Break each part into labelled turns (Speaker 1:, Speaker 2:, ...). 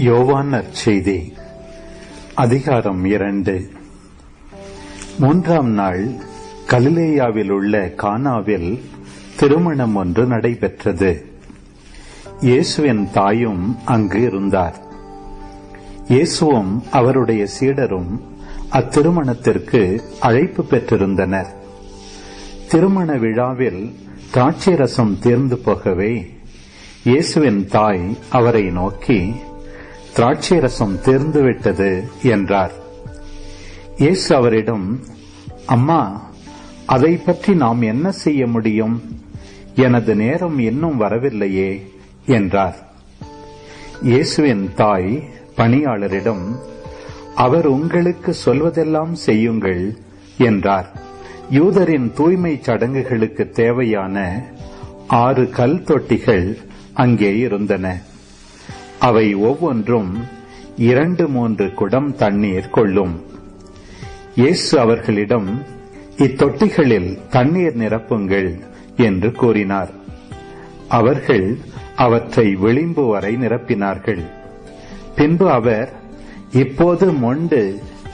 Speaker 1: யோவான் நற்செய்தி அதிகாரம் 2. 3ஆம் நாள் கலிலேயாவில் உள்ள கானாவில் திருமணம் ஒன்று நடைபெற்றது. இயேசுவின் தாயும் அங்கு இருந்தார். இயேசுவும் அவருடைய சீடரும் அத்திருமணத்திற்கு அழைப்பு பெற்றிருந்தனர். திருமண விழாவில் திராட்சை ரசம் தீர்ந்து போகவே இயேசுவின் தாய் அவரை நோக்கி, திராட்சை ரசம் தீர்ந்துவிட்டது என்றார். இயேசு அவரிடம், அம்மா, அதை பற்றி நாம் என்ன செய்ய முடியும்? எனது நேரம் இன்னும் வரவில்லையே என்றார். இயேசுவின் தாய் பணியாளரிடம், அவர் உங்களுக்கு சொல்வதெல்லாம் செய்யுங்கள் என்றார். யூதரின் தூய்மை சடங்குகளுக்கு தேவையான 6 கல் தொட்டிகள் அங்கே இருந்தன. அவை ஒவ்வொன்றும் 2-3 குடம் தண்ணீர் கொள்ளும். இயேசு அவர்களிடம், இத்தொட்டிகளில் தண்ணீர் நிரப்புங்கள் என்று கூறினார். அவர்கள் அவற்றை விளிம்பு வரை நிரப்பினார்கள். பின்பு அவர், இப்போது மொண்டு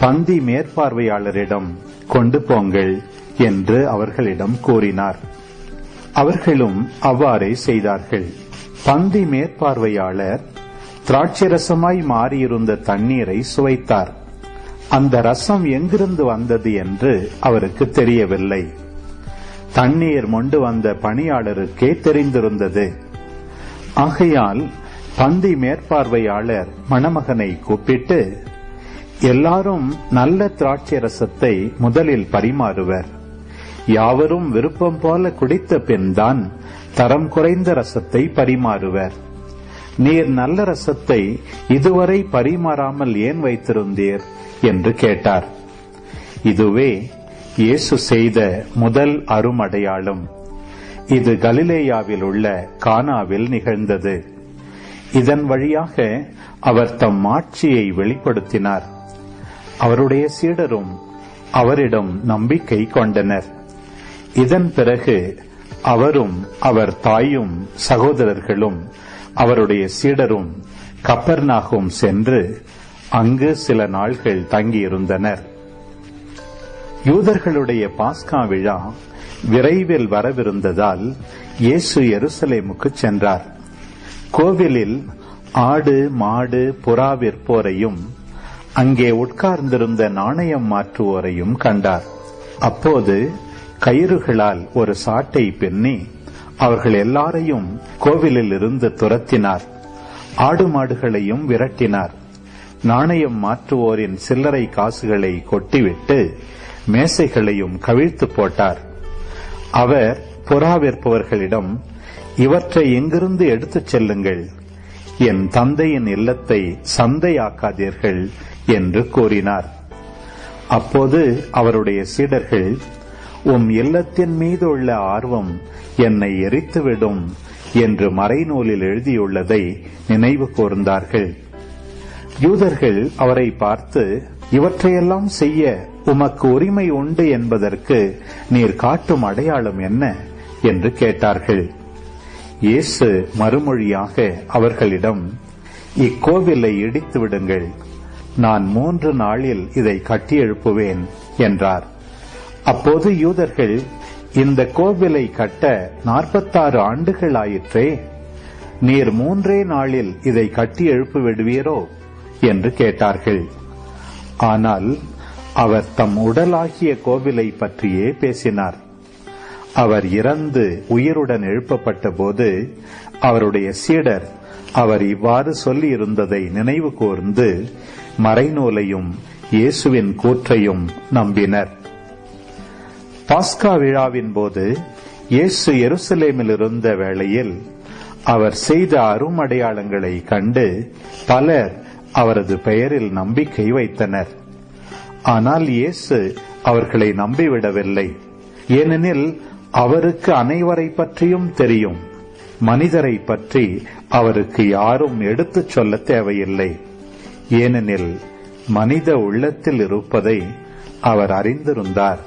Speaker 1: பந்தி மேற்பார்வையாளரிடம் கொண்டு போங்கள் என்று அவர்களிடம் கூறினார். அவர்களும் அவ்வாறே செய்தார்கள். பந்தி மேற்பார்வையாளர் திராட்சை ரசமாய் மாறியிருந்த தண்ணீரை சுவைத்தார். அந்த ரசம் எங்கிருந்து வந்தது என்று அவருக்கு தெரியவில்லை. தண்ணீர் மொண்டு வந்த பணியாளருக்கே தெரிந்திருந்தது. ஆகையால் பந்தி மேற்பார்வையாளர் மணமகனை கூப்பிட்டு, எல்லாரும் நல்ல திராட்சை ரசத்தை முதலில் பரிமாறுவர். யாவரும் விருப்பம் போல குடித்த பின்தான் தரம் குறைந்த ரசத்தை பரிமாறுவர். நீர் நல்ல ரசத்தை இதுவரை பரிமாறாமல் ஏன் வைத்திருந்தீர் என்று கேட்டார். இதுவே இயேசு செய்த முதல் அருமடையாளம். இது கலிலேயாவில் உள்ள கானாவில் நிகழ்ந்தது. இதன் வழியாக அவர் தம் ஆட்சியை வெளிப்படுத்தினார். அவருடைய சீடரும் அவரிடம் நம்பிக்கை கொண்டனர். இதன் பிறகு அவரும் அவர் தாயும் சகோதரர்களும் அவருடைய சீடரும் கப்பர்நாகும் சென்று அங்கு சில நாள்கள் தங்கியிருந்தனர். யூதர்களுடைய பாஸ்கா விழா விரைவில் வரவிருந்ததால் இயேசு எருசலேமுக்கு சென்றார். கோவிலில் ஆடு, மாடு, புறா விற்போரையும் அங்கே உட்கார்ந்திருந்த நாணயம் மாற்றுவோரையும் கண்டார். அப்போது கயிறுகளால் ஒரு சாட்டை பின்னி அவர்கள் எல்லாரையும் கோவிலில் இருந்து துரத்தினார். ஆடு மாடுகளையும் விரட்டினார். நாணயம் மாற்றுவோரின் சில்லறை காசுகளை கொட்டிவிட்டு மேசைகளையும் கவிழ்த்து போட்டார். அவர் புறா விற்பவர்களிடம், இவற்றை எங்கிருந்து எடுத்துச் செல்லுங்கள், என் தந்தையின் இல்லத்தை சந்தையாக்காதீர்கள் என்று கூறினார். அப்போது அவருடைய சீடர்கள், உம் இல்லத்தின் மீது உள்ள ஆர்வம் என்னை எரித்துவிடும் என்று மறைநூலில் எழுதியுள்ளதை நினைவு கூர்ந்தார்கள். யூதர்கள் அவரை பார்த்து, இவற்றையெல்லாம் செய்ய உமக்கு உரிமை உண்டு என்பதற்கு நீர் காட்டும் அடையாளம் என்ன என்று கேட்டார்கள். இயேசு மறுமொழியாக அவர்களிடம், இக்கோவிலை இடித்து விடுங்கள், நான் 3 நாளில் இதை கட்டி எழுப்புவேன் என்றார். அப்போது யூதர்கள், இந்த கோவிலை கட்ட 46 ஆண்டுகள் ஆயிற்றே, நீர் 3 நாளில் இதை கட்டி எழுப்பி விடுவீரோ என்று கேட்டார்கள். ஆனால் அவர் தம் உடலாகிய கோவிலை பற்றியே பேசினார். அவர் இறந்து உயிருடன் எழுப்பப்பட்ட போது அவருடைய சீடர் அவர் இவ்வாறு சொல்லி இருந்ததை நினைவு கூர்ந்து மறைநூலையும் இயேசுவின் கூற்றையும் நம்பினர். பாஸ்கா விழாவின் போது இயேசு எருசலேமில் இருந்த வேளையில் அவர் செய்த அருமடையாளங்களை கண்டு பலர் அவரது பெயரில் நம்பிக்கை வைத்தனர். ஆனால் இயேசு அவர்களை நம்பிவிடவில்லை. ஏனெனில் அவருக்கு அனைவரை பற்றியும் தெரியும். மனிதரை பற்றி அவருக்கு யாரும் எடுத்துச் சொல்ல தேவையில்லை. ஏனெனில் மனித உள்ளத்தில் இருப்பதை அவர் அறிந்திருந்தார்.